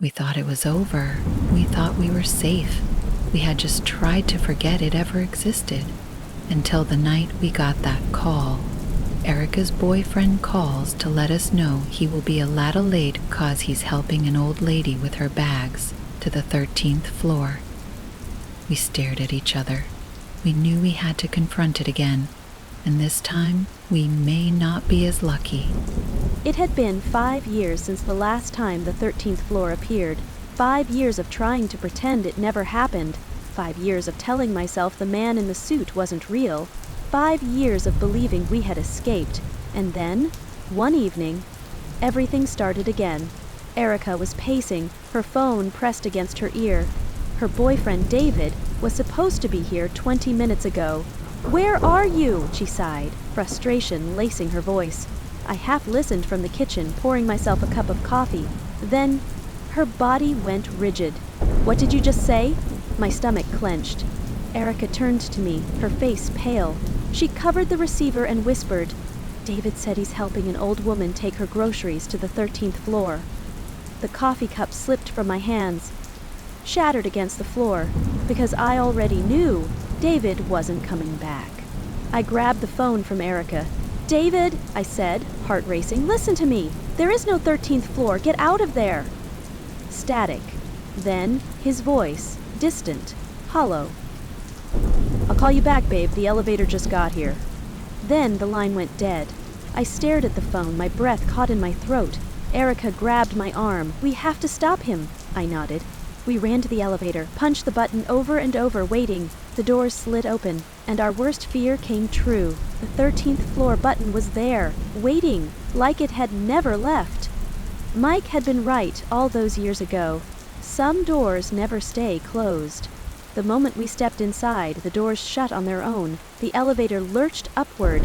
We thought it was over. We thought we were safe. We had just tried to forget it ever existed. Until the night we got that call. Erica's boyfriend calls to let us know he will be a little late cause he's helping an old lady with her bags to the 13th floor. We stared at each other. We knew we had to confront it again, and this time we may not be as lucky. It had been 5 years since the last time the 13th floor appeared. 5 years of trying to pretend it never happened. 5 years of telling myself the man in the suit wasn't real. 5 years of believing we had escaped. And then, one evening, everything started again. Erica was pacing, her phone pressed against her ear. Her boyfriend, David, was supposed to be here 20 minutes ago. "Where are you?" she sighed, frustration lacing her voice. I half listened from the kitchen, pouring myself a cup of coffee. Then, her body went rigid. "What did you just say?" My stomach clenched. Erica turned to me, her face pale. She covered the receiver and whispered, "David said he's helping an old woman take her groceries to the 13th floor." The coffee cup slipped from my hands, shattered against the floor, because I already knew David wasn't coming back. I grabbed the phone from Erica. "David," I said, heart racing, "listen to me. There is no 13th floor. Get out of there." Static. Then, his voice, distant, hollow. "I'll call you back, babe. The elevator just got here." Then the line went dead. I stared at the phone, my breath caught in my throat. Erica grabbed my arm. "We have to stop him," I nodded. We ran to the elevator, punched the button over and over, waiting. The doors slid open, and our worst fear came true. The 13th floor button was there, waiting, like it had never left. Mike had been right all those years ago. Some doors never stay closed. The moment we stepped inside, the doors shut on their own. The elevator lurched upward.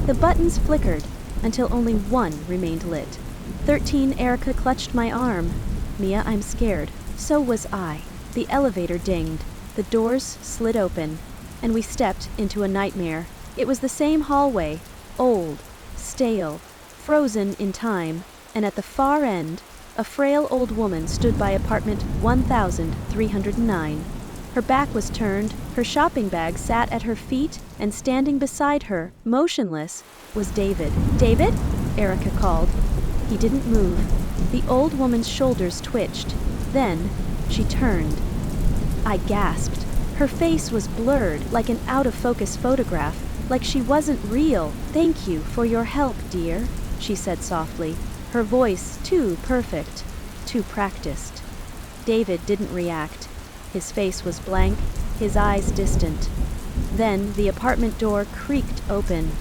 The buttons flickered until only one remained lit. 13, Erica clutched my arm. "Mia, I'm scared." So was I. The elevator dinged. The doors slid open, and we stepped into a nightmare. It was the same hallway, old, stale, frozen in time, and at the far end, a frail old woman stood by apartment 1309. Her back was turned, her shopping bag sat at her feet, and standing beside her, motionless, was David. "David?" Erica called. He didn't move. The old woman's shoulders twitched. Then, she turned. I gasped. Her face was blurred, like an out-of-focus photograph, like she wasn't real. "Thank you for your help, dear," she said softly. Her voice too perfect, too practiced. David didn't react. His face was blank, his eyes distant. Then the apartment door creaked open.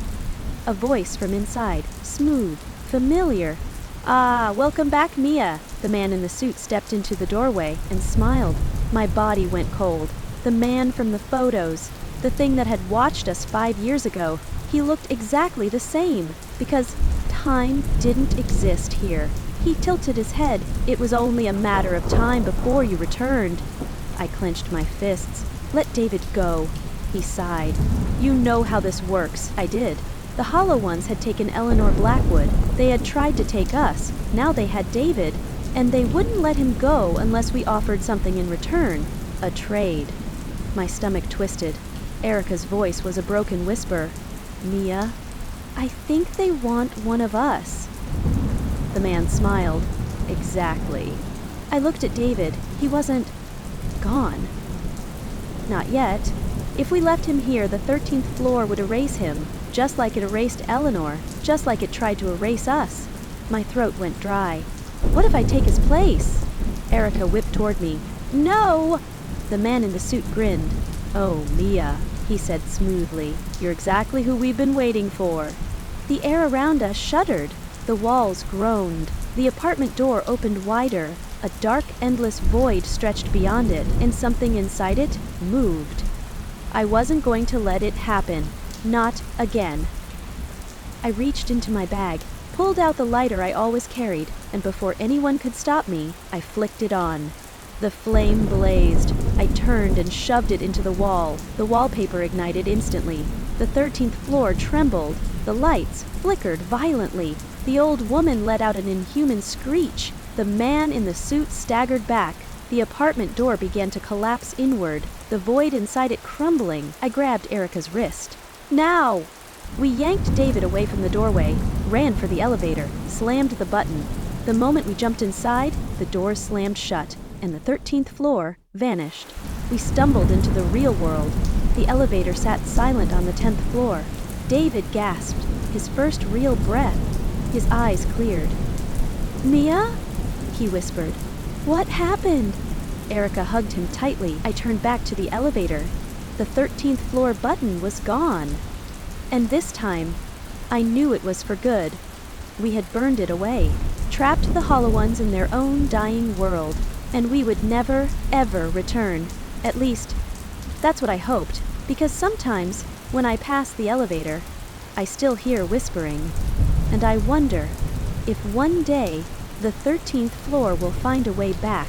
A voice from inside, smooth, familiar. "Ah, welcome back, Mia." The man in the suit stepped into the doorway and smiled. My body went cold. The man from the photos, the thing that had watched us 5 years ago, he looked exactly the same, because time didn't exist here. He tilted his head. "It was only a matter of time before you returned." I clenched my fists. "Let David go." He sighed. "You know how this works." I did. The Hollow Ones had taken Eleanor Blackwood. They had tried to take us. Now they had David. And they wouldn't let him go unless we offered something in return. A trade. My stomach twisted. Erica's voice was a broken whisper. "Mia, I think they want one of us." The man smiled. "Exactly." I looked at David. He wasn't gone. Not yet. If we left him here, the 13th floor would erase him, just like it erased Eleanor, just like it tried to erase us. My throat went dry. "What if I take his place?" Erica whipped toward me. "No!" The man in the suit grinned. "Oh, Mia," he said smoothly. "You're exactly who we've been waiting for." The air around us shuddered. The walls groaned. The apartment door opened wider. A dark, endless void stretched beyond it, and something inside it moved. I wasn't going to let it happen. Not again. I reached into my bag, pulled out the lighter I always carried, and before anyone could stop me, I flicked it on. The flame blazed. I turned and shoved it into the wall. The wallpaper ignited instantly. The 13th floor trembled. The lights flickered violently. The old woman let out an inhuman screech. The man in the suit staggered back. The apartment door began to collapse inward, the void inside it crumbling. I grabbed Erica's wrist. Now! We yanked David away from the doorway, ran for the elevator, slammed the button. The moment we jumped inside, the door slammed shut, and the 13th floor vanished. We stumbled into the real world. The elevator sat silent on the 10th floor. David gasped, his first real breath. His eyes cleared. "Mia?" he whispered. "What happened?" Erica hugged him tightly. I turned back to the elevator. The 13th floor button was gone. And this time, I knew it was for good. We had burned it away, trapped the Hollow Ones in their own dying world, and we would never, ever return. At least, that's what I hoped, because sometimes, when I pass the elevator, I still hear whispering. And I wonder if one day the 13th floor will find a way back.